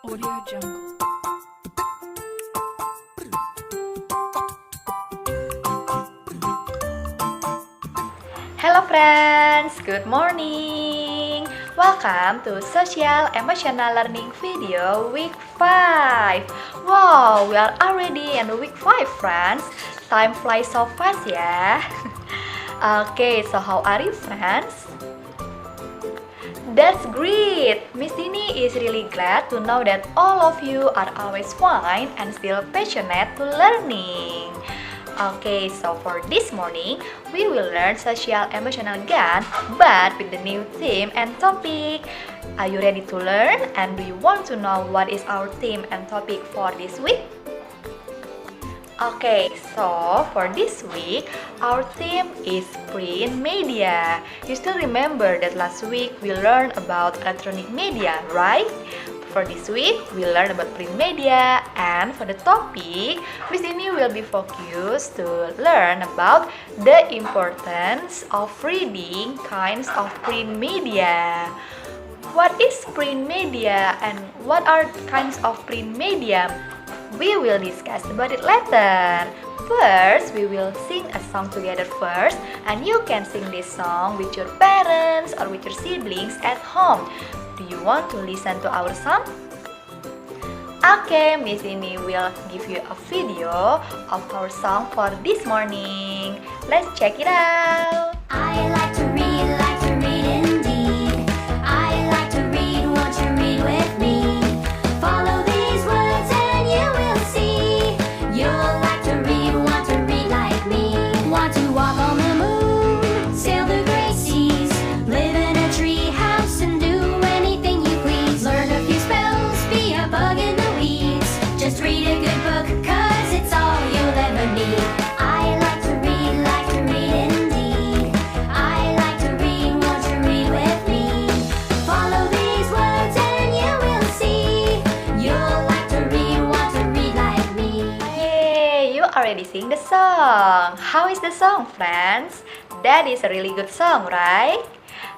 Audio Jungle. Hello friends, good morning. Welcome to Social Emotional Learning video week 5. Wow, we are already in week 5 friends. Time flies so fast ya. Okay, so how are you friends? That's great! Miss Dini is really glad to know that all of you are always fine and still passionate to learning. Okay, so for this morning, we will learn social emotional again, but with the new theme and topic. Are you ready to learn? And do you want to know what is our theme and topic for this week? Okay, so for this week, our theme is print media. You still remember that last week we learned about electronic media, right? For this week, we learn about print media, and for the topic, Miss Dini will be focused to learn about the importance of reading kinds of print media. What is print media and what are kinds of print media? We will discuss about it later. First, we will sing a song together first, and you can sing this song with your parents or with your siblings at home. Do you want to listen to our song? Okay, Miss Dini will give you a video of our song for this morning. Let's check it out. I like to read indeed. I like to read, won't you read with me? Follow these words and you will see. You'll like to read, want to read like me. Want to walk on the moon, sail the great seas, live in a tree house and do anything you please. Learn a few spells, be a bug in the weeds. Just read a good book, cause it's all you'll ever need. I like to read indeed. I like to read, won't you read with me? Follow these words and you will see. You'll like to read, want to read like me. Yay, you already sing the song. How is the song, friends? That is a really good song, right?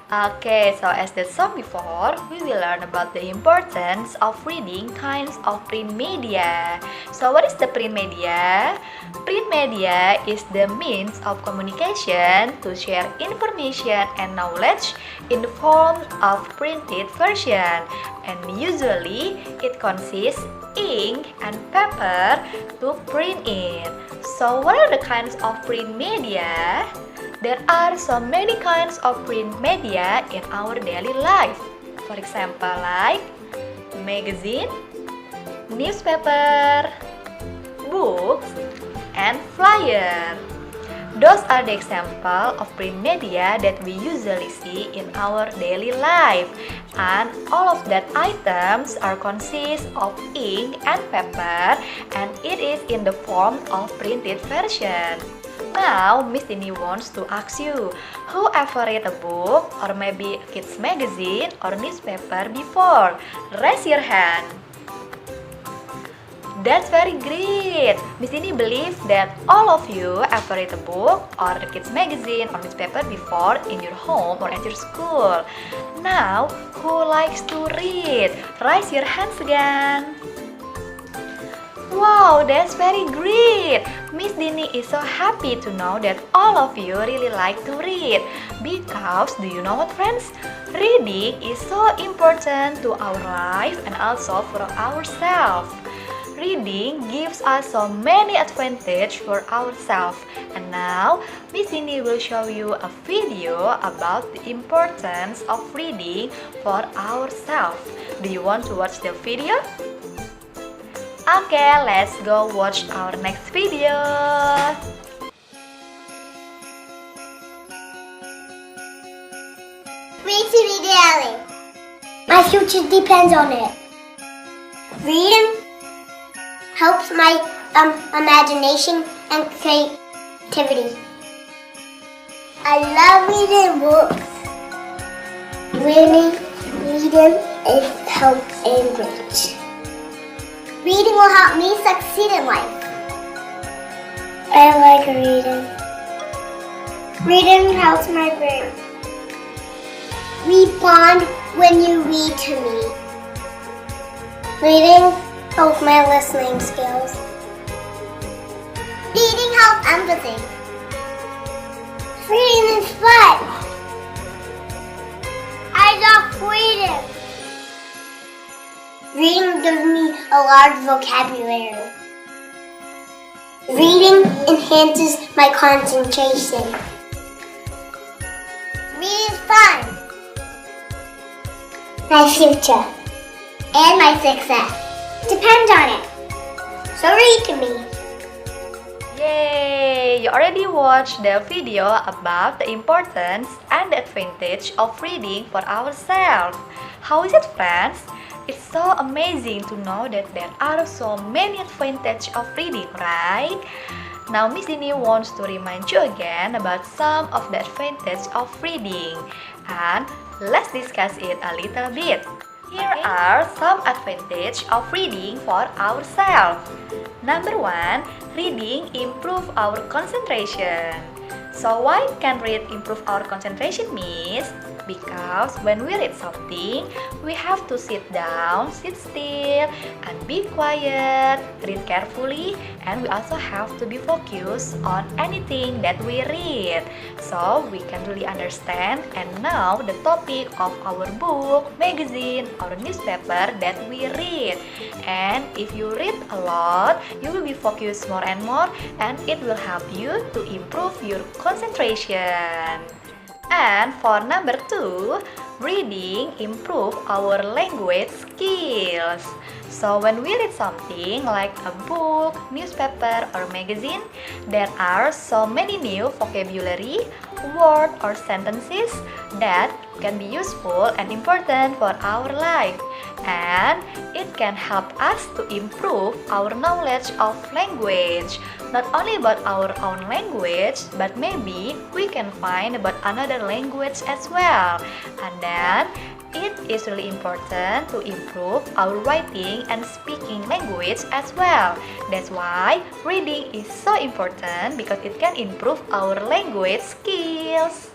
Okay, so as the song before, we will learn about the importance of reading kinds of print media. So what is the print media? Print media is the means of communication to share information and knowledge in the form of printed version. And usually, it consists ink and paper to print in. So what are the kinds of print media? There are so many kinds of print media in our daily life. For example, like magazine, newspaper, books, and flyer. Those are the example of print media that we usually see in our daily life. And all of that items are consist of ink and paper, and it is in the form of printed version. Now, Miss Dini wants to ask you, who ever read a book or maybe a kids magazine or newspaper before? Raise your hand. That's very great. Miss Dini believes that all of you ever read a book or a kids magazine or newspaper before in your home or at your school. Now, who likes to read? Raise your hands again. Wow, that's very great! Miss Dini is so happy to know that all of you really like to read. Because, do you know what friends? Reading is so important to our life and also for ourselves. Reading gives us so many advantages for ourselves. And now, Miss Dini will show you a video about the importance of reading for ourselves. Do you want to watch the video? Okay, let's go watch our next video. Read daily. My future depends on it. Reading helps my imagination and creativity. I love reading books. Reading is help enrich. Reading will help me succeed in life. I like reading. Reading helps my brain. We bond when you read to me. Reading helps my listening skills. Reading helps empathy. Reading is fun. I love reading. Reading gives me a large vocabulary. Reading enhances my concentration. Reading is fun. My future and my success depend on it. So read to me. Yay! You already watched the video about the importance and the advantage of reading for ourselves. How is it, friends? It's so amazing to know that there are so many advantages of reading, right? Now Miss Dini wants to remind you again about some of the advantages of reading, and let's discuss it a little bit. Here are some advantages of reading for ourselves. Number 1, reading improve our concentration. So why can read improve our concentration, Miss? Because when we read something, we have to sit down, sit still, and be quiet, read carefully, and we also have to be focused on anything that we read. So we can really understand and know the topic of our book, magazine, or newspaper that we read. And if you read a lot, you will be focused more and more, and it will help you to improve your concentration. And for number 2, reading improve our language skills. So when we read something like a book, newspaper, or magazine, there are so many new vocabulary, words, or sentences that can be useful and important for our life. And it can help us to improve our knowledge of language, not only about our own language, but maybe we can find about another language as well. And then it is really important to improve our writing and speaking language as well. That's why reading is so important, because it can improve our language skills.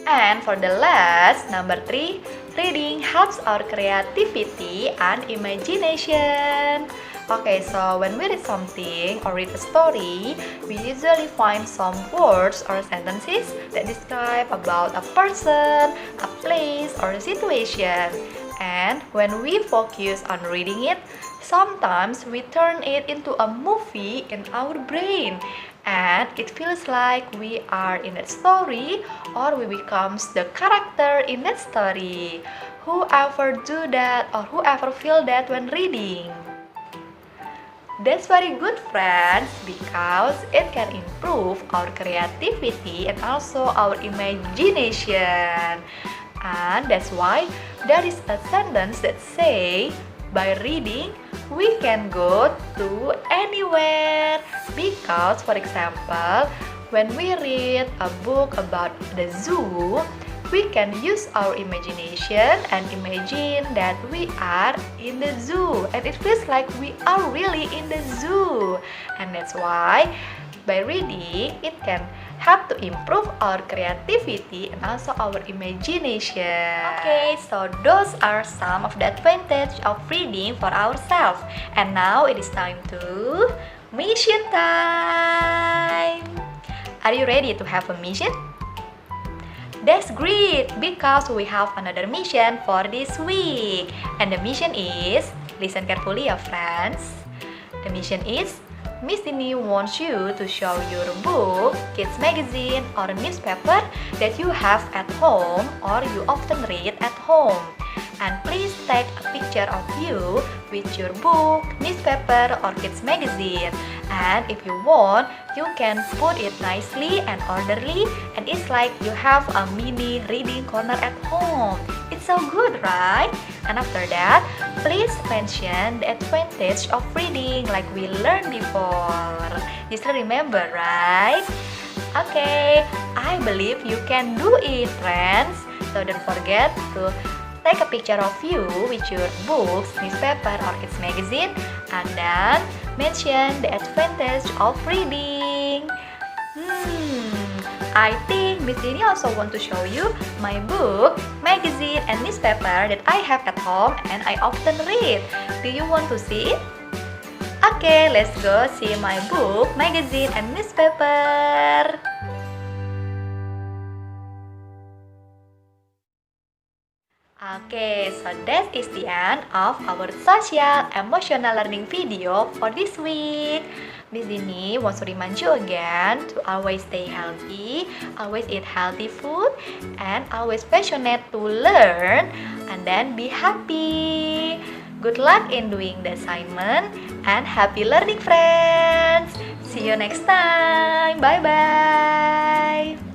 And for the last, number 3, reading helps our creativity and imagination. Okay, so when we read something or read a story, we usually find some words or sentences that describe about a person, a place, or a situation. And when we focus on reading it, sometimes we turn it into a movie in our brain. And it feels like we are in that story, or we becomes the character in that story. Whoever do that or whoever feel that when reading? That's very good, friends, because it can improve our creativity and also our imagination. And that's why there is a sentence that say, by reading, we can go to anywhere. Because, for example, when we read a book about the zoo, we can use our imagination and imagine that we are in the zoo, and it feels like we are really in the zoo. And that's why by reading, it can help to improve our creativity and also our imagination. Okay, so those are some of the advantages of reading for ourselves. And now it is time to mission time. Are you ready to have a mission? That's great, because we have another mission for this week. And the mission is, listen carefully, friends. The mission is, Miss Dini wants you to show your book, kids magazine, or newspaper that you have at home or you often read at home. And please take a picture of you with your book, newspaper, or kids magazine. And if you want, you can put it nicely and orderly, and it's like you have a mini reading corner at home. It's so good, right? And after that, please mention the advantage of reading like we learned before. You still remember, right? Okay, I believe you can do it, friends. So don't forget to take a picture of you with your books, newspaper, or kids magazine, and then mention the advantage of reading. I think Miss Dini also want to show you my book, magazine, and newspaper that I have at home and I often read. Do you want to see it? Okay, let's go see my book, magazine, and newspaper. Okay, so that is the end of our social emotional learning video for this week. Miss Dini wants to remind you again to always stay healthy, always eat healthy food, and always passionate to learn, and then be happy. Good luck in doing the assignment, and happy learning, friends. See you next time. Bye-bye.